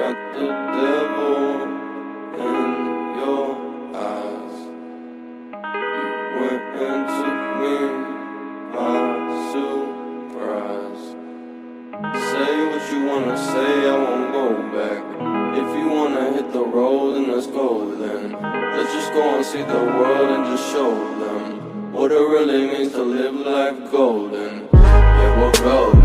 got the devil in your eyes. You went and took me by surprise. Say what you wanna say, I won't go back. If you wanna hit the road, then let's go then. Let's just go and see the world and just show them what it really means to live life golden. Yeah, we're golden.